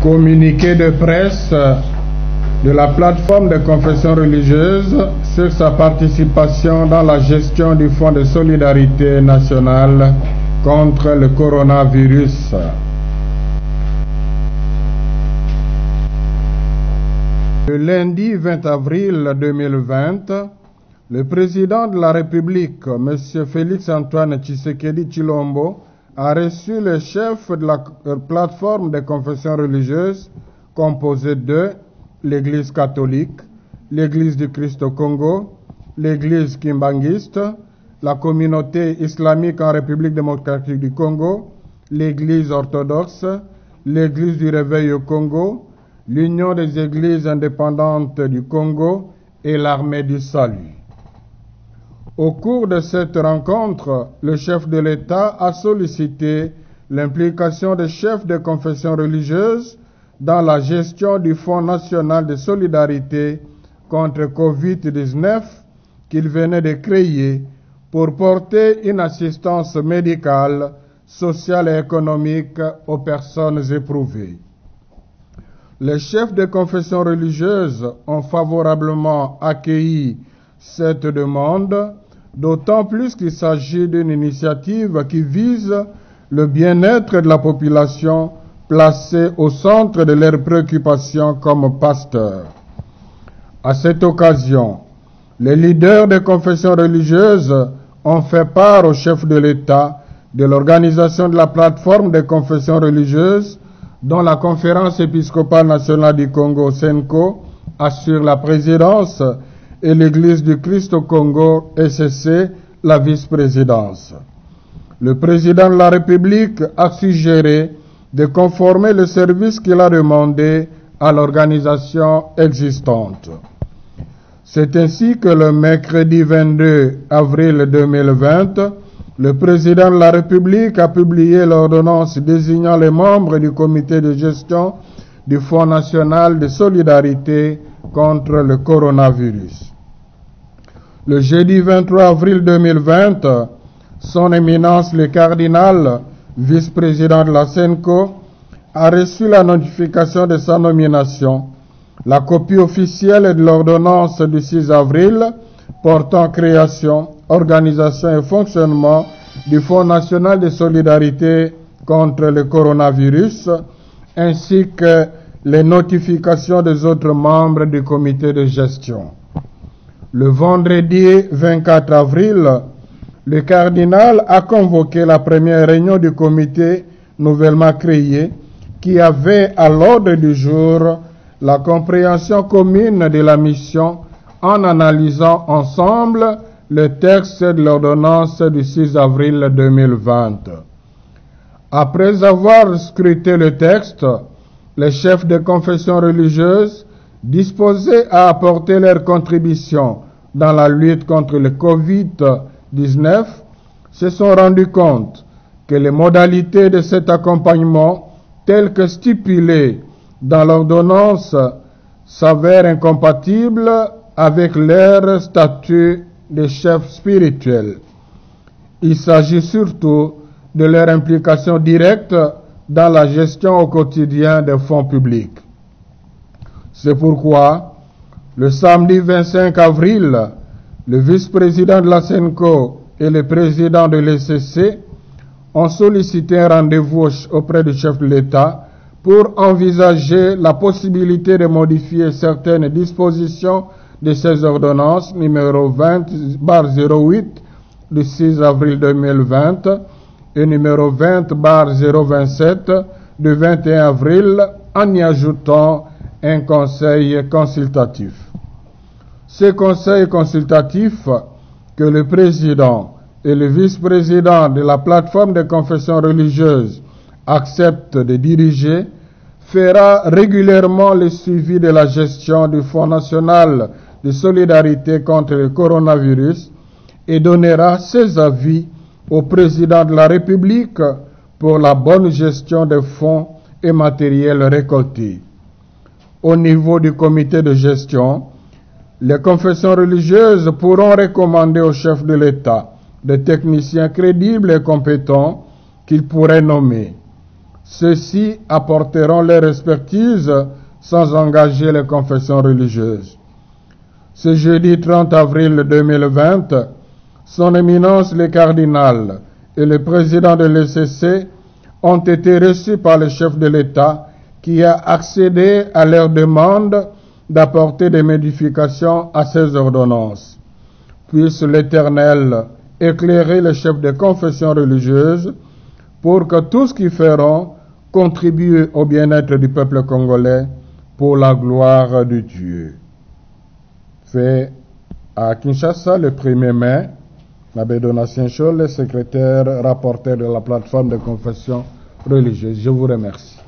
Communiqué de presse de la plateforme des confessions religieuses sur sa participation dans la gestion du Fonds de solidarité nationale contre le coronavirus. Le lundi 20 avril 2020, le président de la République, M. Félix-Antoine Tshisekedi Tshilombo, a reçu le chef de la plateforme des confessions religieuses composée de l'Église catholique, l'Église du Christ au Congo, l'Église kimbanguiste, la communauté islamique en République démocratique du Congo, l'Église orthodoxe, l'Église du Réveil au Congo, l'Union des Églises indépendantes du Congo et l'Armée du Salut. Au cours de cette rencontre, le chef de l'État a sollicité l'implication des chefs de confessions religieuses dans la gestion du Fonds national de solidarité contre Covid-19 qu'il venait de créer pour porter une assistance médicale, sociale et économique aux personnes éprouvées. Les chefs de confessions religieuses ont favorablement accueilli cette demande, d'autant plus qu'il s'agit d'une initiative qui vise le bien-être de la population placée au centre de leurs préoccupations comme pasteurs. À cette occasion, les leaders des confessions religieuses ont fait part au chef de l'État de l'organisation de la plateforme des confessions religieuses dont la Conférence épiscopale nationale du Congo, CENCO, assure la présidence et l'Église du Christ au Congo, ECC, la vice-présidence. Le président de la République a suggéré de conformer le service qu'il a demandé à l'organisation existante. C'est ainsi que le mercredi 22 avril 2020, le président de la République a publié l'ordonnance désignant les membres du comité de gestion du Fonds national de solidarité contre le coronavirus. Le jeudi 23 avril 2020, son éminence le cardinal, vice-président de la CENCO, a reçu la notification de sa nomination, la copie officielle de l'ordonnance du 6 avril portant création, organisation et fonctionnement du Fonds national de solidarité contre le coronavirus, ainsi que les notifications des autres membres du comité de gestion. Le vendredi 24 avril, le cardinal a convoqué la première réunion du comité nouvellement créé qui avait à l'ordre du jour la compréhension commune de la mission en analysant ensemble le texte de l'ordonnance du 6 avril 2020. Après avoir scruté le texte, les chefs de confessions religieuses disposés à apporter leur contribution dans la lutte contre le Covid-19 se sont rendus compte que les modalités de cet accompagnement, telles que stipulées dans l'ordonnance, s'avèrent incompatibles avec leur statut de chef spirituel. Il s'agit surtout de leur implication directe dans la gestion au quotidien des fonds publics. C'est pourquoi, le samedi 25 avril, le vice-président de la CENCO et le président de l'ECC ont sollicité un rendez-vous auprès du chef de l'État pour envisager la possibilité de modifier certaines dispositions de ces ordonnances numéro 20/08 du 6 avril 2020 et numéro 20/027 du 21 avril en y ajoutant un conseil consultatif. Ce conseil consultatif que le président et le vice-président de la plateforme des confessions religieuses acceptent de diriger fera régulièrement le suivi de la gestion du Fonds national de solidarité contre le coronavirus et donnera ses avis au président de la République pour la bonne gestion des fonds et matériels récoltés. Au niveau du comité de gestion, les confessions religieuses pourront recommander au chef de l'État des techniciens crédibles et compétents qu'il pourrait nommer. Ceux-ci apporteront leur expertise sans engager les confessions religieuses. Ce jeudi 30 avril 2020, Son Éminence le cardinal et le président de l'ECC ont été reçus par le chef de l'État qui a accédé à leur demande d'apporter des modifications à ces ordonnances. Puisse l'Éternel éclairer les chefs de confession religieuse pour que tout ce qu'ils feront contribue au bien-être du peuple congolais pour la gloire de Dieu. Fait à Kinshasa le 1er mai, l'abbé Donatien Scholl, le secrétaire rapporteur de la plateforme de confession religieuse. Je vous remercie.